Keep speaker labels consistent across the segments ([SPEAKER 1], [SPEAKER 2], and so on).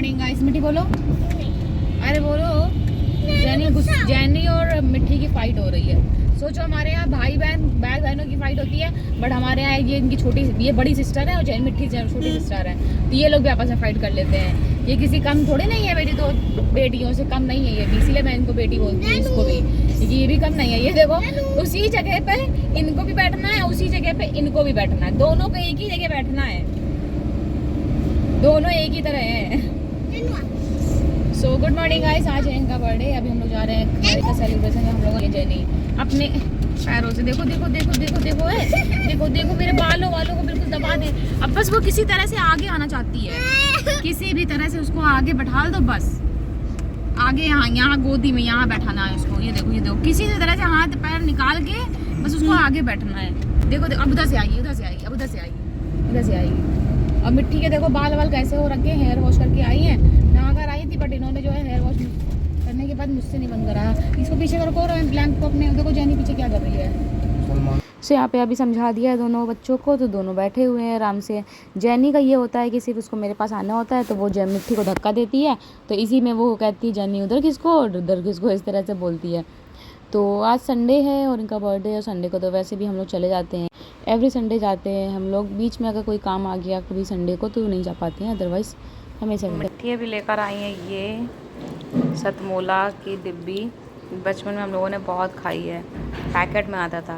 [SPEAKER 1] Morning guys. मिट्टी बोलो, अरे बोलो। जैनी और मिट्टी की फाइट हो रही है। सोचो हमारे यहाँ भाई बहनों की फाइट होती है, बट हमारे यहाँ ये इनकी ये बड़ी सिस्टर है और जैन मिट्टी छोटी सिस्टर है, तो ये लोग भी आपस में फाइट कर लेते हैं। ये किसी कम थोड़े नहीं है, मेरी दो बेटियों से कम नहीं है ये भी, इसीलिए मैं इनको बेटी बोलती हूँ, इसको भी, क्योंकि ये भी कम नहीं है। ये देखो उसी जगह पे इनको भी बैठना है, उसी जगह पे इनको भी बैठना है, दोनों को एक ही जगह बैठना है, दोनों एक ही तरह है। सो गुड मॉर्निंग गाइस, आज है इनका बर्थडे। अभी हम लोग जा रहे हैं बर्थडे का सेलिब्रेशन है हम लोग। ये जैनी अपने पैरों से देखो देखो देखो देखो देखो है, देखो देखो मेरे बालों को बिल्कुल दबा दे। अब बस वो किसी तरह से आगे आना चाहती है, किसी भी तरह से उसको आगे बैठा दो, बस आगे यहाँ गोदी में यहाँ बैठाना है उसको। ये देखो किसी भी तरह से हाथ पैर निकाल के बस उसको आगे बैठना है। देखो अब उधर से आएगी, अब उधर से आएगी। और मिट्टी के देखो बाल कैसे हो रखे, हेयर वॉश करके आई है, नहा कर आई थी, बट इन्होंने जो है हेयर वॉश करने के बाद मुझसे नहीं बंद करा। इसको पीछे करो ब्लैंक को अपने, देखो जैनी पीछे क्या कर रही है। सो यहाँ पे अभी समझा दिया है दोनों बच्चों को, तो दोनों बैठे हुए हैं आराम से। जैनी का ये होता है कि सिर्फ उसको मेरे पास आना होता है, तो वो मिट्टी को धक्का देती है, तो इसी में वो कहती है जैनी उधर किसको और उधर किसको, इस तरह से बोलती है। तो आज संडे है और इनका बर्थडे है। संडे को तो वैसे भी हम लोग चले जाते हैं, एवरी संडे जाते हैं हम लोग। बीच में अगर कोई काम आ गया कभी संडे को तो नहीं जा पाते हैं, अदरवाइज़ हमेशा। मिट्टी भी लेकर आई हैं ये सतमोला की डिब्बी, बचपन में हम लोगों ने बहुत खाई है, पैकेट में आता था,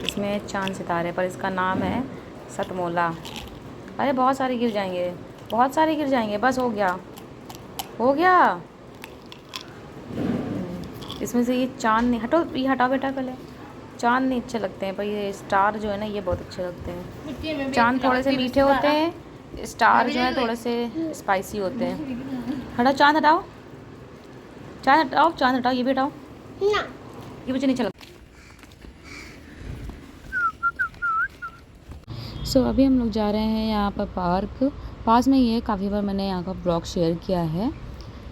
[SPEAKER 1] इसमें चांद सितारे, पर इसका नाम है सतमोला। अरे बहुत सारे गिर जाएंगे, बस हो गया। इसमें से ये चांद नहीं, ये हटाओ बेटा पहले। चांद नहीं अच्छे लगते हैं, पर ये स्टार जो है ना ये बहुत अच्छे लगते हैं। चांद थोड़े से मीठे होते हैं, स्टार जो है थोड़े से स्पाइसी होते हैं। हटाओ चांद हटाओ, ये भी हटाओ, ये मुझे नहीं अच्छा लगता। सो अभी हम लोग जा रहे हैं यहाँ पर पार्क, पास में ही है, काफ़ी बार मैंने यहाँ का ब्लॉग शेयर किया है,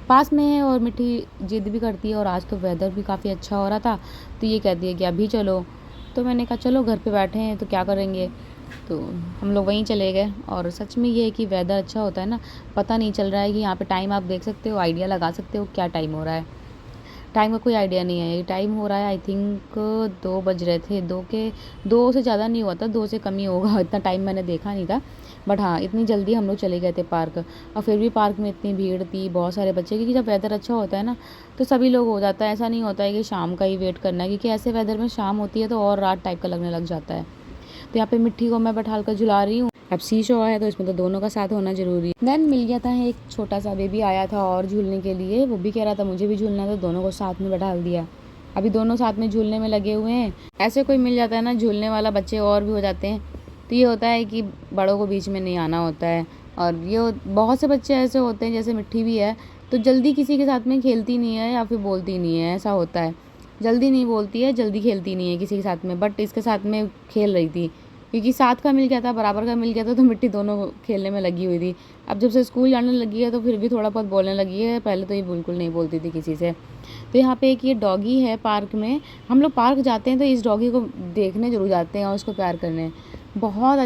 [SPEAKER 1] पास में है। और मिट्टी जिद भी करती है, और आज तो वेदर भी काफ़ी अच्छा हो रहा था, तो ये कहती है कि अभी चलो, तो मैंने कहा चलो घर पे बैठे हैं तो क्या करेंगे, तो हम लोग वहीं चले गए। और सच में ये है कि वेदर अच्छा होता है ना, पता नहीं चल रहा है कि यहाँ पे टाइम आप देख सकते हो, आइडिया लगा सकते हो क्या टाइम हो रहा है। टाइम का कोई आइडिया नहीं है, ये टाइम हो रहा है आई थिंक 2 बज रहे थे, 2 से ज़्यादा नहीं हुआ था, 2 से कम ही होगा, इतना टाइम मैंने देखा नहीं था। बट हाँ, इतनी जल्दी हम लोग चले गए थे पार्क, और फिर भी पार्क में इतनी भीड़ थी, बहुत सारे बच्चे, क्योंकि जब वेदर अच्छा होता है ना तो सभी लोग हो जाता है, ऐसा नहीं होता है कि शाम का ही वेट करना है, क्योंकि ऐसे वेदर में शाम होती है तो और रात टाइप का लगने लग जाता है। तो यहाँ पे मिट्टी को मैं बैठा कर झुला रही हूँ। अब सी शो है तो इसमें तो दोनों का साथ होना जरूरी है। देन मिल गया था एक छोटा सा बेबी आया था और झूलने के लिए, वो भी कह रहा था मुझे भी झूलना था, दोनों को साथ में बैठा दिया। अभी दोनों साथ में झूलने में लगे हुए हैं। ऐसे कोई मिल जाता है ना झूलने वाला, बच्चे और भी हो जाते हैं, तो ये होता है कि बड़ों को बीच में नहीं आना होता है। और ये बहुत से बच्चे ऐसे होते हैं, जैसे मिट्टी भी है, तो जल्दी किसी के साथ में खेलती नहीं है या फिर बोलती नहीं है, ऐसा होता है, जल्दी नहीं बोलती है, जल्दी खेलती नहीं है किसी के साथ में। बट इसके साथ में खेल रही थी, क्योंकि साथ का मिल गया था, बराबर का मिल गया था, तो मिट्टी दोनों खेलने में लगी हुई थी। अब जब से स्कूल जाने लगी है तो फिर भी थोड़ा बहुत बोलने लगी है, पहले तो ये बिल्कुल नहीं बोलती थी किसी से। तो यहाँ पे एक ये डॉगी है पार्क में, हम लोग पार्क जाते हैं तो इस डॉगी को देखने जरूर जाते हैं और उसको प्यार करने। बहुत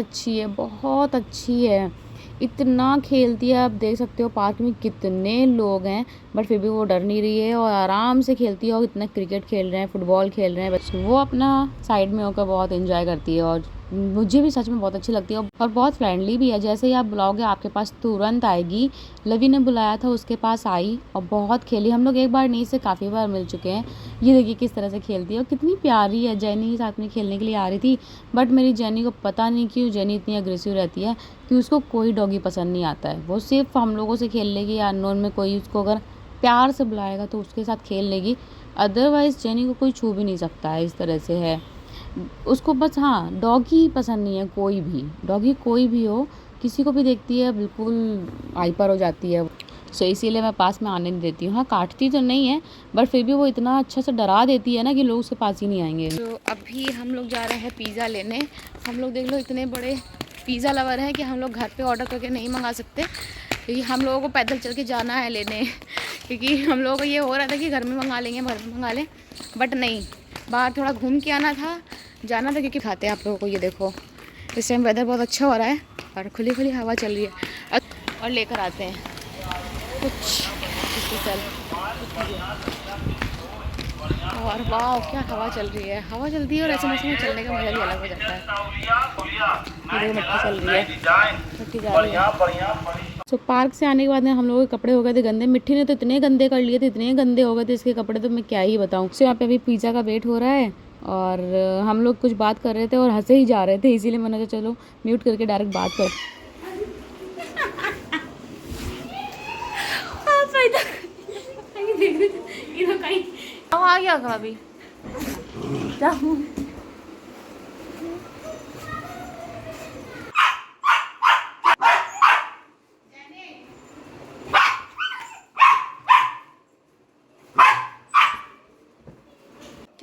[SPEAKER 1] अच्छी है, इतना खेलती है, आप देख सकते हो पार्क में कितने लोग हैं, बट फिर भी वो डर नहीं रही है और आराम से खेलती है। और इतना क्रिकेट खेल रहे हैं, फुटबॉल खेल रहे हैं, बस वो अपना साइड में होकर बहुत एंजॉय करती है, और मुझे भी सच में बहुत अच्छी लगती है, और बहुत फ्रेंडली भी है। जैसे ही आप बुलाओगे आपके पास तुरंत आएगी। लवी ने बुलाया था, उसके पास आई और बहुत खेली। हम लोग एक बार नहीं से काफ़ी बार मिल चुके हैं। ये देखिए किस तरह से खेलती है, और कितनी प्यारी है। जैनी के साथ में खेलने के लिए आ रही थी, बट मेरी जैनी को पता नहीं क्यों जैनी इतनी अग्रेसिव रहती है कि उसको कोई डॉगी पसंद नहीं आता है। वो सिर्फ हम लोगों से खेल लेगी, या अननोन में कोई उसको अगर प्यार से बुलाएगा तो उसके साथ खेल लेगी, अदरवाइज़ जैनी को कोई छू भी नहीं सकता है, इस तरह से है उसको। बस हाँ, डॉगी पसंद नहीं है, कोई भी डॉगी कोई भी हो, किसी को भी देखती है बिल्कुल हाइपर हो जाती है। सो इसीलिए मैं पास में आने नहीं देती हूँ। हाँ, काटती तो नहीं है, बट फिर भी वो इतना अच्छा से डरा देती है ना कि लोग उसके पास ही नहीं आएंगे। तो अभी हम लोग जा रहे हैं पिज़्ज़ा लेने। हम लोग देख लो इतने बड़े पिज़्ज़ा लवर हैं कि हम लोग घर पे ऑर्डर करके नहीं मंगा सकते, क्योंकि हम लोगों को पैदल चल के जाना है लेने। क्योंकि हम लोगों को ये हो रहा था कि घर में मंगा लें, बट नहीं, बाहर थोड़ा घूम के जाना था, क्योंकि खाते हैं आप लोगों को। ये देखो इस टाइम वेदर बहुत अच्छा हो रहा है और खुली हवा चल रही है, और लेकर आते हैं। कुछ चल। और वाह क्या हवा चल रही है, हवा चलती है और ऐसे मौसम में चलने का मजा भी अलग हो जाता है। ये मिट्टी चल रही है, मिट्टी जा रही है। सो पार्क से आने के बाद में हम लोगों के कपड़े हो गए थे गंदे। मिट्टी ने तो इतने गंदे कर लिए थे, इतने गंदे हो गए थे इसके कपड़े, तो मैं क्या ही बताऊँ। सो यहाँ पे अभी पिज़्ज़ा का वेट हो रहा है और हम लोग कुछ बात कर रहे थे और हंसे ही जा रहे थे, इसीलिए मैंने कहा चलो म्यूट करके डायरेक्ट बात कर। आ गया अभी क्या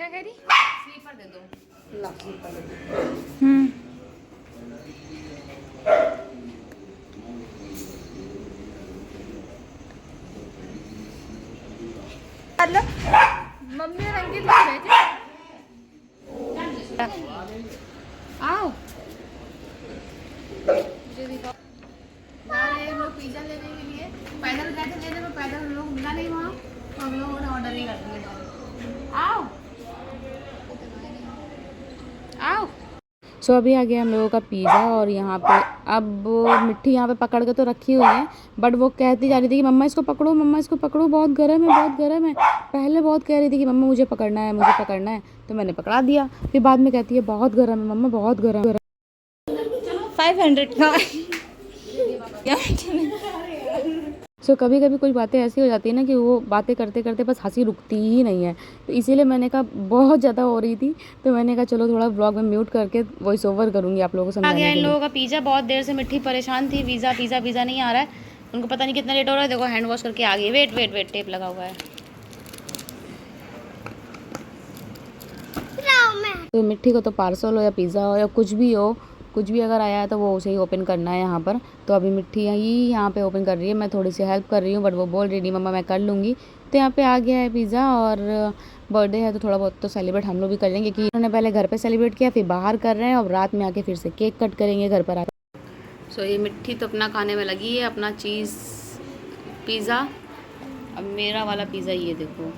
[SPEAKER 1] कह रही? स्लीपर दे दो। ला स्लीपर दे दो। मम्मी और अंकित लोग बैठे। आओ मुझे दिखाओ। हम लोग पिज़्ज़ा लेने के लिए पैदल गए थे लेने, में पैदल हम लोग मिला नहीं वहाँ, तो हम लोगों ने ऑर्डर ही कर दिया। आओ आओ। सो अभी आ गया हम लोगों का पिज़्ज़ा और यहाँ पे अब मिट्टी यहाँ पे पकड़ के तो रखी हुई है, बट वो कहती जा रही थी कि मम्मा इसको पकड़ो, मम्मा इसको पकड़ो, बहुत गर्म है, बहुत गर्म है। पहले बहुत कह रही थी कि मम्मा मुझे पकड़ना है, मुझे पकड़ना है, तो मैंने पकड़ा दिया। फिर बाद में कहती है बहुत गर्म है मम्मा, बहुत गर्म। 500 का। सो कभी कभी कुछ बातें ऐसी हो जाती है ना कि वो बातें करते करते बस हंसी रुकती ही नहीं है, तो इसीलिए मैंने कहा बहुत ज़्यादा हो रही थी, तो मैंने कहा चलो थोड़ा व्लॉग में म्यूट करके वॉइस ओवर करूँगी आप लोगों को समझाने के लिए। इन लोगों का पिज़्ज़ा, बहुत देर से मिट्टी परेशान थी, पिज़्ज़ा पिज़्ज़ा पिज़्ज़ा नहीं आ रहा है, उनको पता नहीं कितना लेट हो रहा है। देखो हैंड वॉश करके आ गई। वेट वेट वेट, टेप लगा हुआ है। तो मिट्टी को तो पार्सल हो या पिज़्ज़ा हो या कुछ भी हो, कुछ भी अगर आया है तो वो उसे ही ओपन करना है यहाँ पर। तो अभी मिट्टी यहाँ पे ओपन कर रही है, मैं थोड़ी सी हेल्प कर रही हूँ, बट वो बोल रही नहीं मम्मा मैं कर लूँगी। तो यहाँ पे आ गया है पिज़्ज़ा और बर्थडे है तो थोड़ा बहुत तो सेलिब्रेट हम लोग भी कर लेंगे, क्योंकि उन्होंने पहले घर पे सेलिब्रेट किया, फिर बाहर कर रहे हैं और रात में आके फिर से केक कट करेंगे घर पर आकर। सो ये मिट्टी तो अपना खाने में लगी है, अपना चीज़ पिज़्ज़ा। अब मेरा वाला पिज़्ज़ा ये देखो,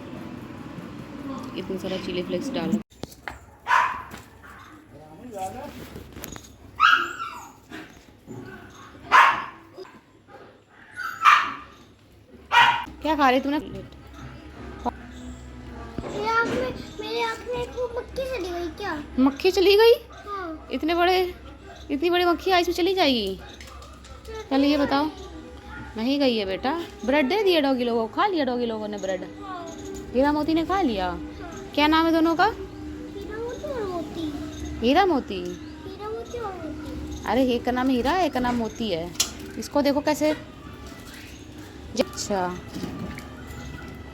[SPEAKER 1] इतना सारा चिली फ्लेक्स डालो। क्या खा रही तूने? मेरे आँख में एक मक्खी चली गई। क्या मक्खी चली गई? हाँ। इतनी बड़ी मक्खी आइस में चली जाएगी? पहले ये बताओ। नहीं गई है बेटा। ब्रेड दे दिया डॉगी लोगों को, खा लिया डॉगी लोगों ने ब्रेड। हीरा मोती ने खा लिया। क्या नाम है दोनों का? हीरा मोती। अरे एक का नाम हीरा है, एक का नाम मोती है। इसको देखो कैसे। अच्छा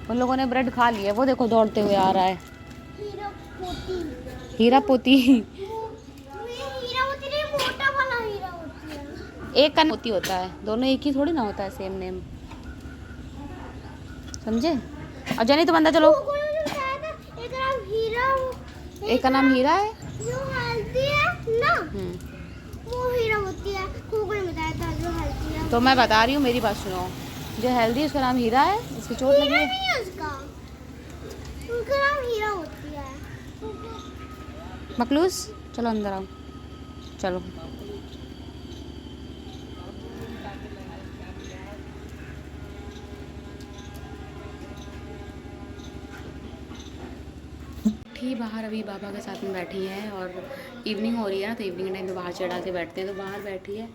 [SPEAKER 1] उन लोगों ने ब्रेड खा लिया, वो देखो दौड़ते हुए आ रहा है। हीरा पोती। एक का मोती होता है, दोनों एक ही थोड़ी ना होता है सेम नेम, समझे? और जानी तो बंदा चलो। एक का नाम हीरा है जो हेल्दी है ना, वो हीरा मोती है। गूगल में बताया था जो हेल्दी है। तो मैं बता रही हूँ, मेरी बात सुनो, जो हेल्दी है उसका नाम हीरा है, इसकी चोट लगी है। नहीं है उसका, उनका नाम हीरा होती है। मखलूस चलो अंदर आओ, चलो। ठीक बाहर अभी बाबा के साथ में बैठी है और इवनिंग हो रही है ना, तो इवनिंग टाइम में बाहर चढ़ा के बैठते हैं, तो बाहर बैठी है।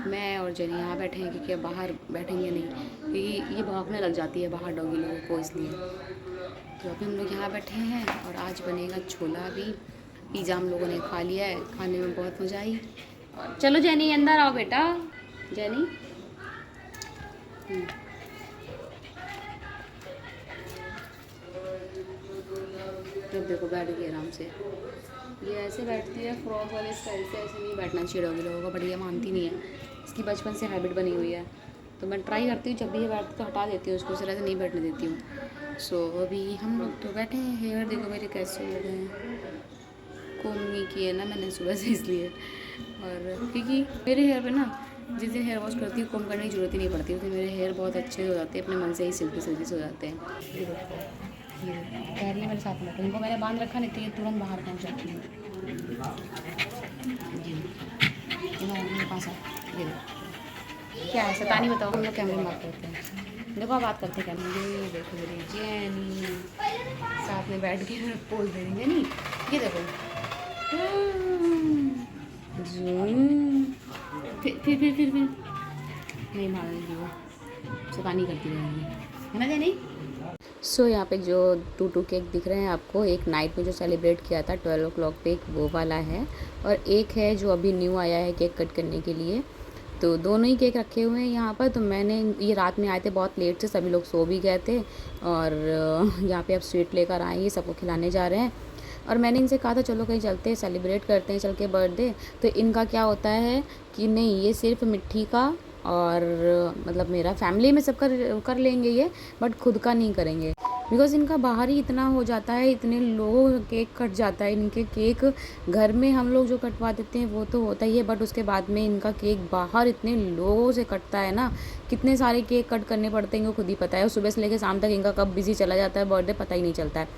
[SPEAKER 1] मैं और जनी यहाँ बैठे हैं क्योंकि अब बाहर बैठेंगे नहीं, क्योंकि ये भौंकने लग जाती है बाहर डॉगी लोगों को, इसलिए। तो अभी हम लोग यहाँ बैठे हैं और आज बनेगा छोला। अभी पिज़्ज़ा हम लोगों ने खा लिया है, खाने में बहुत मज़ा आई। और चलो जैनी अंदर आओ बेटा, जैनी। जब देखो बैठ गई आराम से, ये ऐसे बैठती है फ्रॉक वाले स्टाइल से, ऐसे नहीं बैठना चाहिए डॉगी लोगों को, बट ये मानती नहीं है, इसकी बचपन से हैबिट बनी हुई है। तो मैं ट्राई करती हूँ जब भी ये बैठती तो हटा देती हूँ उसको, इस तरह से नहीं बैठने देती हूँ। सो अभी हम लोग तो बैठे हैं। हेयर देखो मेरे कैसे हो गए हैं, कोम नहीं किए ना मैंने सुबह से, इसलिए। और क्योंकि मेरे हेयर पे ना जिस दिन हेयर वॉश करती हूँ कॉम्ब करने की ज़रूरत ही नहीं पड़ती, क्योंकि मेरे हेयर बहुत अच्छे हो जाते हैं, अपने मन से ही सिल्की सिल्की से हो जाते हैं। ये देखो, ये देखो कह रही है मेरे साथ में बैठो, इनको मैंने बांध रखा, नहीं तो ये तुरंत बाहर पहुँच जाती है। जी मेरे पास है, ये देखो क्या है शैतानी, बताओ। हम लोग कैमरे में बात करते हैं, देखो बात करते हैं कैमरे में। ये देखो मेरी जेनी साथ में बैठ के पोज दे रही है। नहीं ये देखो जूम, फिर नहीं भागेगी वो, शैतानी करती रहेगी, है ना जेनी। सो यहाँ पे जो 2 केक दिख रहे हैं आपको, एक नाइट में जो सेलिब्रेट किया था 12 o'clock पे, एक वो वाला है, और एक है जो अभी न्यू आया है केक कट करने के लिए। तो दोनों ही केक रखे हुए हैं यहाँ पर। तो मैंने ये रात में आए थे बहुत लेट से, सभी लोग सो भी गए थे, और यहाँ पे अब स्वीट लेकर आए, ये सबको खिलाने जा रहे हैं। और मैंने इनसे कहा था चलो कहीं चलते हैं, सेलिब्रेट करते हैं चल के बर्थडे। तो इनका क्या होता है कि नहीं, ये सिर्फ मिट्टी का और मतलब मेरा फैमिली में सब कर लेंगे ये, बट खुद का नहीं करेंगे, बिकॉज़ इनका बाहर ही इतना हो जाता है, इतने लोगों का केक कट जाता है। इनके केक घर में हम लोग जो कटवा देते हैं वो तो होता ही है, बट उसके बाद में इनका केक बाहर इतने लोगों से कटता है ना, कितने सारे केक कट करने पड़ते हैं इनको खुद ही पता है, और सुबह से लेकर शाम तक इनका कब बिजी चला जाता है बर्थडे पता ही नहीं चलता है।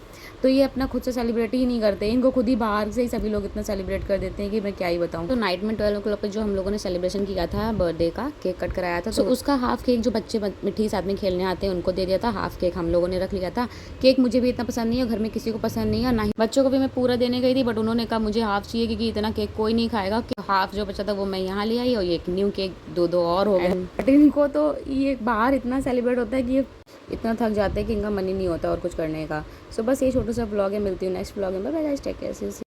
[SPEAKER 1] तो ये अपना खुद से सेलिब्रेट ही नहीं करते, इनको खुद ही बाहर से ही सभी लोग इतना सेलिब्रेट कर देते हैं कि मैं क्या ही बताऊँ। तो नाइट में 12 o'clock पे जो हम लोगों ने सेलिब्रेशन किया था बर्थडे का, केक कट कराया था, तो उसका हाफ केक जो बच्चे मिट्टी साथ में खेलने आते हैं उनको दे दिया था, हाफ केक हम लोगों ने रख लिया था। केक मुझे भी इतना पसंद नहीं है, घर में किसी को पसंद नहीं है, ना ही बच्चों को भी मैं पूरा देने गई थी, बट उन्होंने कहा मुझे हाफ चाहिए क्योंकि इतना केक कोई नहीं खाएगा। हाफ जो बचा था वो मैं यहाँ ले आई, और ये एक न्यू केक दो और हो गए। बट इनको तो ये बाहर इतना सेलिब्रेट होता है कि ये इतना थक जाते हैं कि इनका मन ही नहीं होता और कुछ करने का। सो बस ये छोटा सा ब्लॉग है, मिलती हूँ नेक्स्ट ब्लॉग में, बाय बाय, टेक केयर।